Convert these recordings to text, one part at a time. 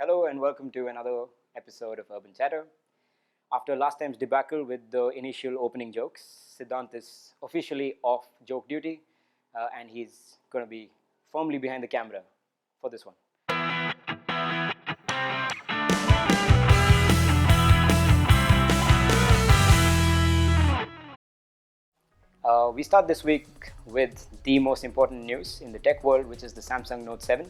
Hello and welcome to another episode of Urban Chatter. After last time's debacle with the initial opening jokes, Siddhant is officially off joke duty and he's going to be firmly behind the camera for this one. We start this week with the most important news in the tech world, which is the Samsung Note 7.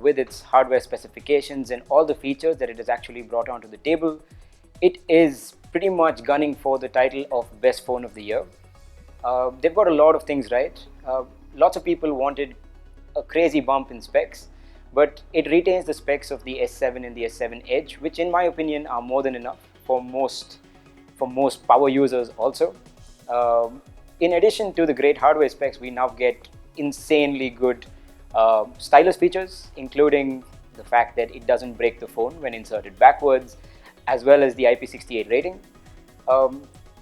With its hardware specifications and all the features that it has actually brought onto the table, it is pretty much gunning for the title of best phone of the year. They've got a lot of things right. Lots of people wanted a crazy bump in specs, but it retains the specs of the S7 and the S7 Edge, which in my opinion are more than enough for most power users also. In addition to the great hardware specs, we now get insanely good stylus features, including the fact that it doesn't break the phone when inserted backwards, as well as the IP68 rating.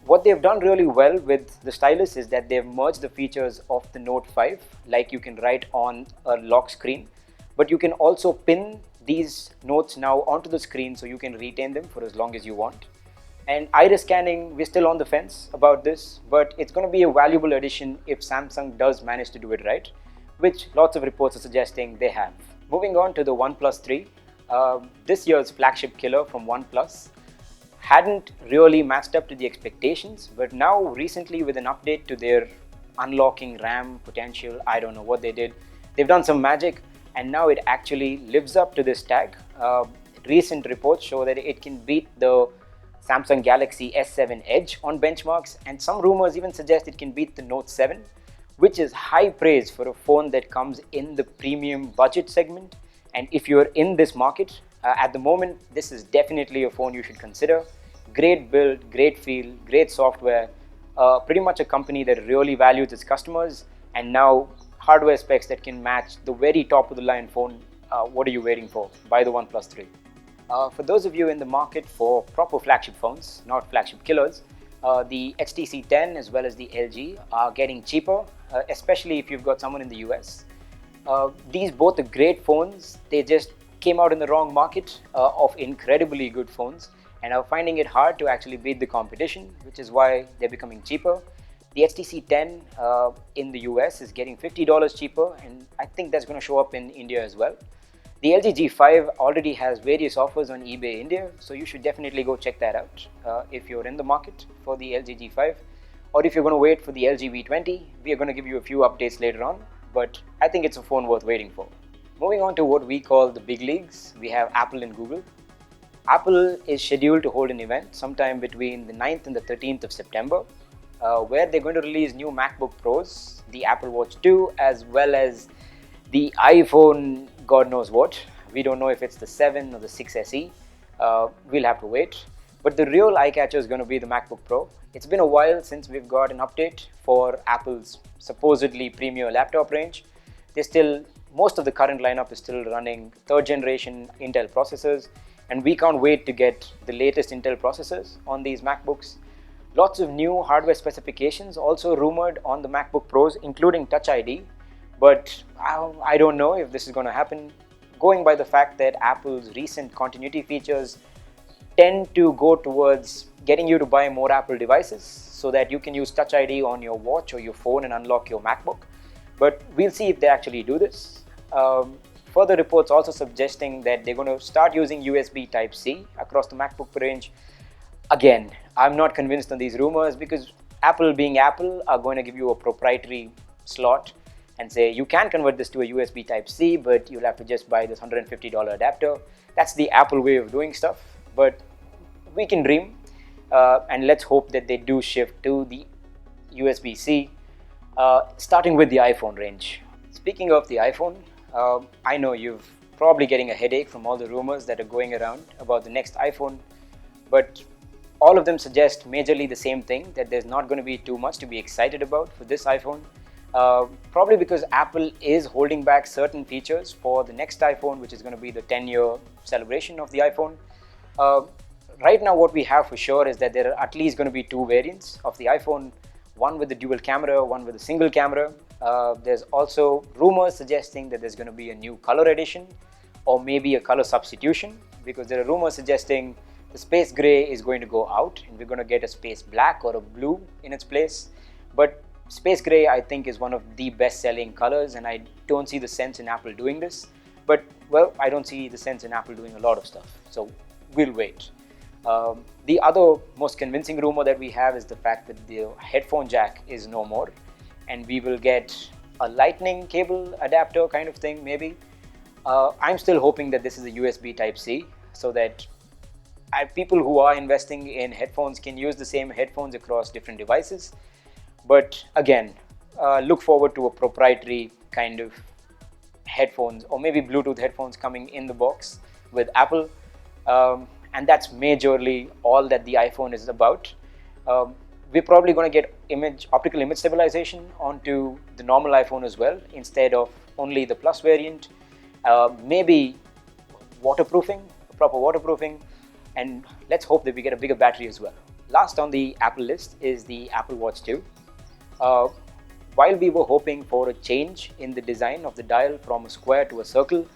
What they've done really well with the stylus is that they've merged the features of the Note 5, like you can write on a lock screen, but you can also pin these notes now onto the screen so you can retain them for as long as you want. And iris scanning, we're still on the fence about this, but it's going to be a valuable addition if Samsung does manage to do it right, which lots of reports are suggesting they have. Moving on to the Oneplus 3, this year's flagship killer from Oneplus hadn't really matched up to the expectations, but now recently with an update to their unlocking RAM potential, I don't know what they did, they've done some magic and now it actually lives up to this tag. Recent reports show that it can beat the Samsung Galaxy S7 Edge on benchmarks, and some rumors even suggest it can beat the Note 7, which is high praise for a phone that comes in the premium budget segment. And if you're in this market at the moment, this is definitely a phone you should consider. Great build, great feel, great software, pretty much a company that really values its customers, and now hardware specs that can match the very top of the line phone. What are you waiting for? Buy the OnePlus 3. For those of you in the market for proper flagship phones, not flagship killers, the HTC 10 as well as the LG are getting cheaper, especially if you've got someone in the US. These both are great phones. They just came out in the wrong market of incredibly good phones and are finding it hard to actually beat the competition, which is why they're becoming cheaper. The HTC 10 in the US is getting $50 cheaper, and I think that's going to show up in India as well. The LG G5 already has various offers on eBay India, so you should definitely go check that out if you're in the market for the LG G5. Or if you're going to wait for the LG V20, we are going to give you a few updates later on, but I think it's a phone worth waiting for. Moving on to what we call the big leagues, we have Apple and Google. Apple is scheduled to hold an event sometime between the 9th and the 13th of September, where they're going to release new MacBook Pros, the Apple Watch 2, as well as the iPhone, God knows what. We don't know if it's the 7 or the 6 SE. We'll have to wait. But the real eye catcher is going to be the MacBook Pro. It's been a while since we've got an update for Apple's supposedly premier laptop range. Most of the current lineup is still running third generation Intel processors, and we can't wait to get the latest Intel processors on these MacBooks. Lots of new hardware specifications also rumored on the MacBook Pros, including Touch ID. But I don't know if this is going to happen, going by the fact that Apple's recent continuity features tend to go towards getting you to buy more Apple devices so that you can use Touch ID on your watch or your phone and unlock your MacBook. But we'll see if they actually do this. Further reports also suggesting that they're going to start using USB Type-C across the MacBook range. Again, I'm not convinced on these rumors because Apple being Apple are going to give you a proprietary slot and say you can convert this to a USB Type-C, but you'll have to just buy this $150 adapter. That's the Apple way of doing stuff, but we can dream, and let's hope that they do shift to the USB-C, starting with the iPhone range. Speaking of the iPhone, I know you're probably getting a headache from all the rumors that are going around about the next iPhone, but all of them suggest majorly the same thing, that there's not going to be too much to be excited about for this iPhone. Probably because Apple is holding back certain features for the next iPhone, which is going to be the 10-year celebration of the iPhone. Right now what we have for sure is that there are at least going to be two variants of the iPhone, one with the dual camera, one with a single camera. There's also rumors suggesting that there's going to be a new color edition or maybe a color substitution, because there are rumors suggesting the space gray is going to go out and we're going to get a space black or a blue in its place. But space gray, I think, is one of the best selling colors, and I don't see the sense in Apple doing this. But well, I don't see the sense in Apple doing a lot of stuff, so we'll wait. The other most convincing rumor that we have is the fact that the headphone jack is no more, and we will get a lightning cable adapter kind of thing, maybe. I'm still hoping that this is a USB Type-C, so that people who are investing in headphones can use the same headphones across different devices. But again, look forward to a proprietary kind of headphones, or maybe Bluetooth headphones coming in the box with Apple. And that's majorly all that the iPhone is about. We're probably going to get optical image stabilization onto the normal iPhone as well, instead of only the Plus variant. Maybe waterproofing, proper waterproofing, and let's hope that we get a bigger battery as well. Last on the Apple list is the Apple Watch 2. While we were hoping for a change in the design of the dial from a square to a circle,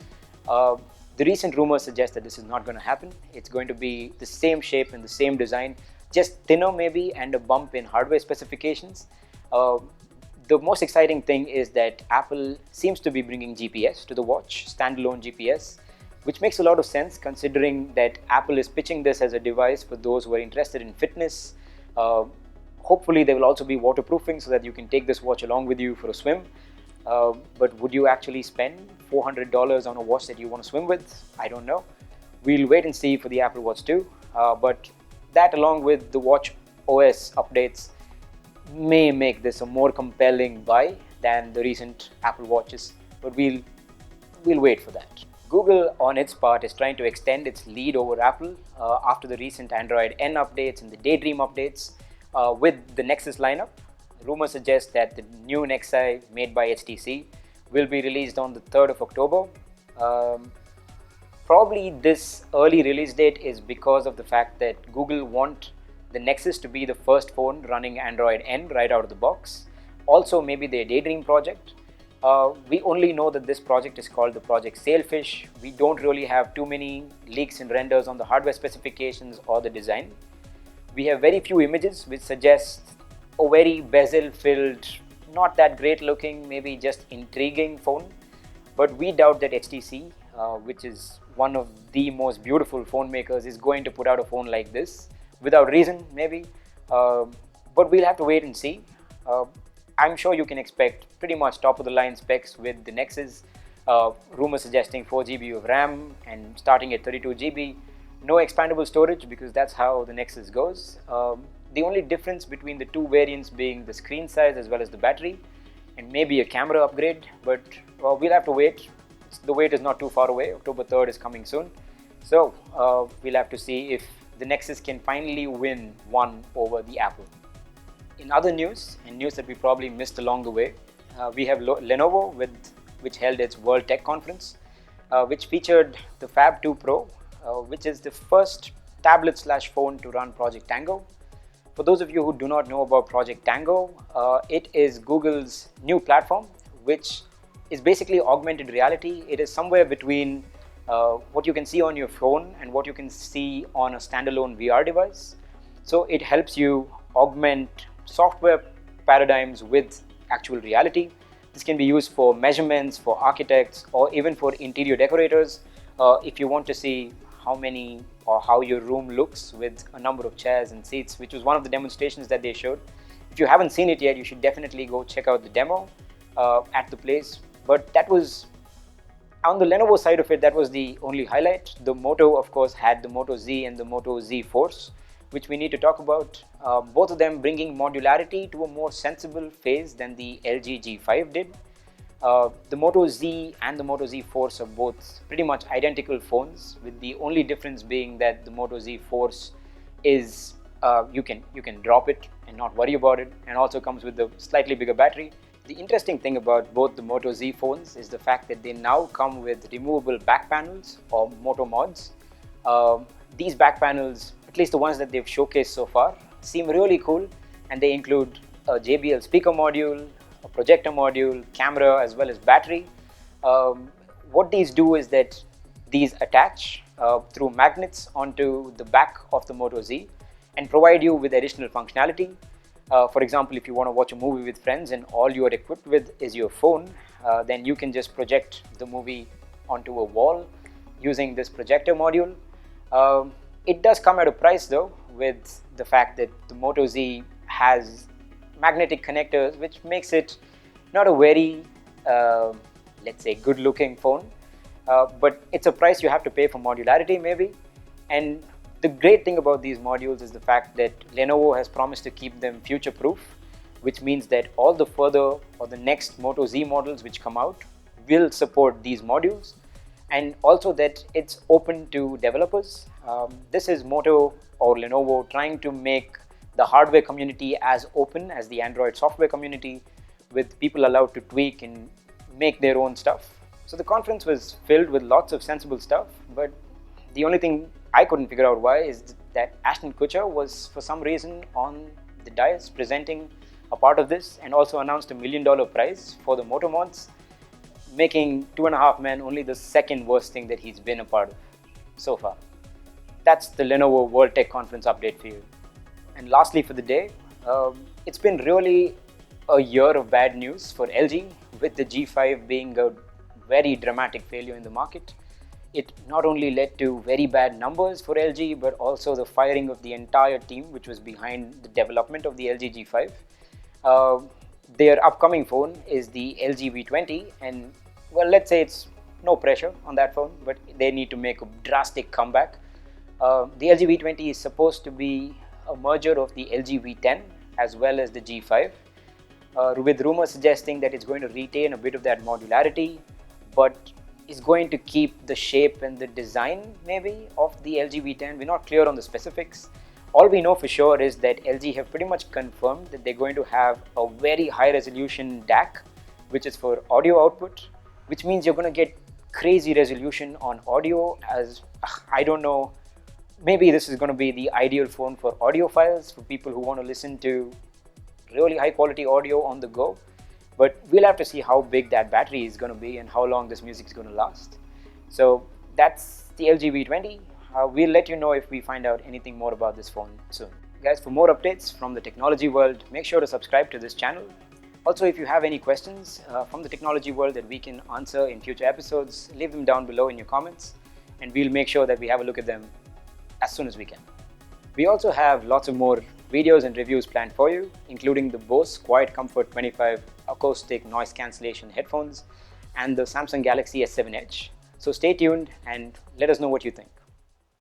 the recent rumors suggest that this is not going to happen. It's going to be the same shape and the same design, just thinner maybe, and a bump in hardware specifications. The most exciting thing is that Apple seems to be bringing GPS to the watch, standalone GPS, which makes a lot of sense considering that Apple is pitching this as a device for those who are interested in fitness. Hopefully there will also be waterproofing so that you can take this watch along with you for a swim. But would you actually spend $400 on a watch that you want to swim with? I don't know. We'll wait and see for the Apple Watch 2. But that, along with the watch OS updates, may make this a more compelling buy than the recent Apple Watches. But we'll wait for that. Google, on its part, is trying to extend its lead over Apple after the recent Android N updates and the Daydream updates with the Nexus lineup. Rumors suggest that the new Nexi made by HTC will be released on the 3rd of October. Probably this early release date is because of the fact that Google want the Nexus to be the first phone running Android N right out of the box. Also, maybe their Daydream project. We only know that this project is called the Project Sailfish. We don't really have too many leaks and renders on the hardware specifications or the design. We have very few images which suggest a very bezel-filled, not that great looking, maybe just intriguing phone. But we doubt that HTC, which is one of the most beautiful phone makers, is going to put out a phone like this without reason, maybe. But we'll have to wait and see. I'm sure you can expect pretty much top of the line specs with the Nexus. Rumors suggesting 4 GB of RAM and starting at 32 GB. No expandable storage, because that's how the Nexus goes. The only difference between the two variants being the screen size as well as the battery, and maybe a camera upgrade, but we'll have to wait. The wait is not too far away. October 3rd is coming soon. So we'll have to see if the Nexus can finally win one over the Apple. In other news, and news that we probably missed along the way, we have Lenovo, which held its World Tech Conference, which featured the Fab 2 Pro, which is the first tablet/phone to run Project Tango. For those of you who do not know about Project Tango, it is Google's new platform, which is basically augmented reality. It is somewhere between what you can see on your phone and what you can see on a standalone VR device. So it helps you augment software paradigms with actual reality. This can be used for measurements, for architects, or even for interior decorators. If you want to see how many or how your room looks with a number of chairs and seats, which was one of the demonstrations that they showed. If you haven't seen it yet, you should definitely go check out the demo at the place. But that was, on the Lenovo side of it, that was the only highlight. The Moto, of course, had the Moto Z and the Moto Z Force, which we need to talk about. Both of them bringing modularity to a more sensible phase than the LG G5 did. The Moto Z and the Moto Z Force are both pretty much identical phones, with the only difference being that the Moto Z Force is you can drop it and not worry about it, and also comes with a slightly bigger battery. The interesting thing about both the Moto Z phones is the fact that they now come with removable back panels, or Moto mods. These back panels, at least the ones that they've showcased so far, seem really cool, and they include a JBL speaker module, a projector module, camera, as well as battery. What these do is that These attach through magnets onto the back of the Moto Z and provide you with additional functionality. For example, if you want to watch a movie with friends and all you are equipped with is your phone, then you can just project the movie onto a wall using this projector module. It does come at a price though, with the fact that the Moto Z has magnetic connectors, which makes it not a very, let's say, good looking phone. But it's a price you have to pay for modularity maybe. And the great thing about these modules is the fact that Lenovo has promised to keep them future proof, which means that all the further or the next Moto Z models which come out will support these modules, and also that it's open to developers. This is Moto or Lenovo trying to make the hardware community as open as the Android software community, with people allowed to tweak and make their own stuff. So the conference was filled with lots of sensible stuff, but the only thing I couldn't figure out why is that Ashton Kutcher was for some reason on the dais presenting a part of this, and also announced $1 million prize for the Moto mods, making Two and a Half Men only the second worst thing that he's been a part of so far. That's the Lenovo World Tech Conference update for you. And lastly for the day, it's been really a year of bad news for LG, with the G5 being a very dramatic failure in the market. It not only led to very bad numbers for LG, but also the firing of the entire team which was behind the development of the LG G5. Their upcoming phone is the LG V20, and well, let's say it's no pressure on that phone, but they need to make a drastic comeback. The LG V20 is supposed to be a merger of the LG V10 as well as the G5, with rumors suggesting that it's going to retain a bit of that modularity, but is going to keep the shape and the design maybe of the LG V10. We're not clear on the specifics. All we know for sure is that LG have pretty much confirmed that they're going to have a very high resolution DAC, which is for audio output, which means you're going to get crazy resolution on audio. As I don't know, maybe this is going to be the ideal phone for audiophiles, for people who want to listen to really high quality audio on the go. But we'll have to see how big that battery is going to be and how long this music is going to last. So that's the LG V20. We'll let you know if we find out anything more about this phone soon. Guys, for more updates from the technology world, make sure to subscribe to this channel. Also, if you have any questions from the technology world that we can answer in future episodes, leave them down below in your comments, and we'll make sure that we have a look at them as soon as we can. We also have lots of more videos and reviews planned for you, including the Bose Quiet Comfort 25 acoustic noise cancellation headphones and the Samsung Galaxy S7 Edge. So stay tuned and let us know what you think.